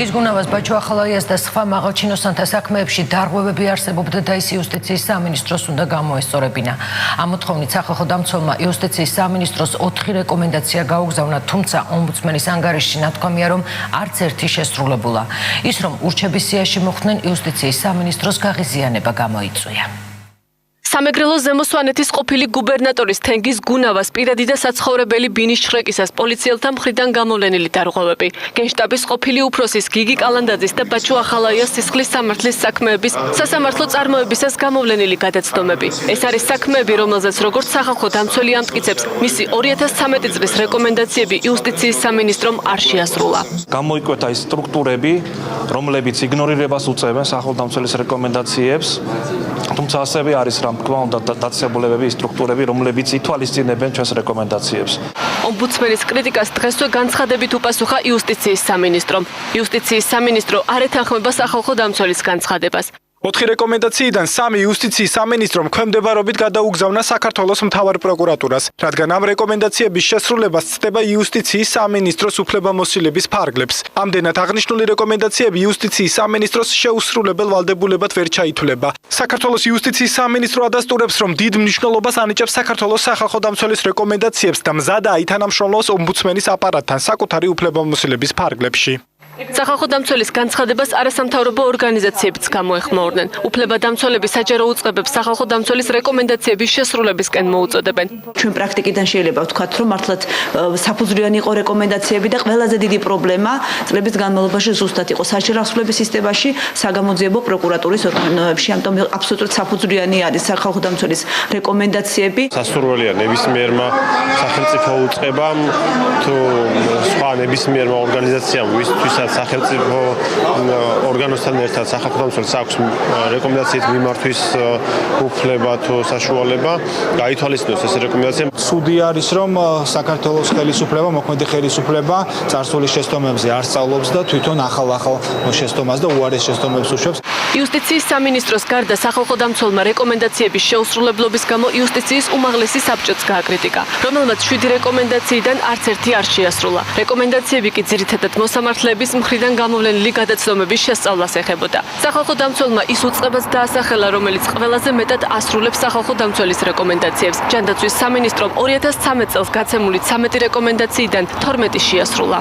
თენგიზ გუნავას, ბაჩო ახალაიას და სხვა მაღალჩინოსანთა საქმეებში დარღვევები არსებობდა და ის იუსტიციის სამინისტროს უნდა გამოესწორებინა. Ამ მოთხოვნით სახალხო დამცველმა იუსტიციის სამინისტროს 4 რეკომენდაცია გაუგზავნა, თუმცა ომბუდსმენის ანგარიშში ნათქვამია, რომ არც ერთი შესრულებულა. ის, რომ ურჩების სიაში მოხვდნენ, იუსტიციის სამინისტროს გაღიზიანება გამოიწვია. სამეგრელოს ზემო სვანეთის ყოფილი გუბერნატორის თენგიზ გუნავას პირადი და საცხოვრებელი ბინის შრეკისას პოლიციელთა მხრიდან გამოვლენილი დარღვევები, გენშტაბის ყოფილი უფროსის გიგი კალანდაძის და ბაჩო ახალაიას სისხლის სამართლის საქმეების სასამართლო წარმოებისას გამოვლენილი გადაცდომები. ეს არის საქმეები, რომელზეც როგორც სახალხო დამცველი ამტკიცებს, მისი 2013 წლის რეკომენდაციები იუსტიციის სამინისტრომ არ შეასრულა. გამოიკვეთა ის სტრუქტურები, რომლებიც იგნორირებას უწევენ სახალხო დამცველის რეკომენდაციებს, თუმცა ასევე არის რა თქმა უნდა დაწესებულებები, სტრუქტურები, რომლებიც ითვალისწინებენ ჩვენს რეკომენდაციებს. ომბუდსმენის კრიტიკას დღესვე განცხადებით უპასუხა იუსტიციის სამინისტრომ. იუსტიციის სამინისტრო არ ეთანხმება სახალხო დამცველის განცხადებას. 4 რეკომენდაციიდან 3 იუსტიციის სამინისტრომ ქვემდებარობით გადაუგზავნა საქართველოს მთავარ პროკურატურას, რადგან ამ რეკომენდაციების შესრულებას ცდება იუსტიციის სამინისტროს უფლებამოსილების ფარგლებს. ამდენად აღნიშნული რეკომენდაციები იუსტიციის სამინისტროს შეუსრულებელ ვალდებულებად ვერ ჩაითვლება. საქართველოს იუსტიციის სამინისტრო ადასტურებს, რომ დიდ მნიშვნელობას ანიჭებს საქართველოს სახალხო დამცველის რეკომენდაციებს და მზადაა ითანამშრომლოს ომბუდსმენის აპარატთან საკუთარი უფლებამოსილების ფარგლებში. სახალხო დამცველის განცხადებას არასამთავრობო ორგანიზაციებიც გამოეხმაურნენ. უფლებადამცველები საჯარო უწყებებს სახალხო დამცველის რეკომენდაციების შესრულებისკენ მოუწოდებენ. ჩვენ პრაქტიკიდან შეიძლება ვთქვათ, რომ მართლაც საფუძვლიანი იყო რეკომენდაციები და ყველაზე დიდი პრობლემა წლების განმავლობაში ზუსტად იყო საჯარო ასრულების სისტემაში, საგამოძიებო პროკურატურის ორგანოებში. ამიტომ აბსოლუტურად საფუძვლიანი არის სახალხო დამცველის რეკომენდაციები. სასურველია ნებისმიერმა სახელმწიფო უწყებამ თუ სხვა ნებისმიერმა ორგანიზაციამ, ვისთვისაც სახელმწიფო ორგანოსთან ერთად სახალხო დამცველს აქვს რეკომენდაციით მიმართვის უფლება თუ საშუალება გაითვალისწინოს ეს რეკომენდაცია. Სუდი არის, რომ საქართველოს ხელისუფლება, მოქმედი ხელისუფლება წარსულის შეცდომებზე არ სწავლობს და თვითონ ახალ შეცდომას და უარეს შეცდომებს უშვებს. იუსტიციის სამინისტროს გარდა სახალხო დამცველმა რეკომენდაციების შეუსრულებლობის გამო იუსტიციის უმაღლესი საბჭოც გააკრიტიკა, რომელმაც 7 რეკომენდაციიდან არც ერთი არ შეასრულა. რეკომენდაციები კი ძირითადად მოსამართლეების მხრიდან გამოვლენილი გადაცდომების შესწავლას ეხებოდა. სახალხო დამცველმა ის უწყებას დაასახელა, რომელიც ყველაზე მეტად ასრულებს სახალხო დამცველის რეკომენდაციებს. ჯანდაცვის სამინისტრომ 2013 წელს გაცემული 13 რეკომენდაციიდან 12 შეასრულა.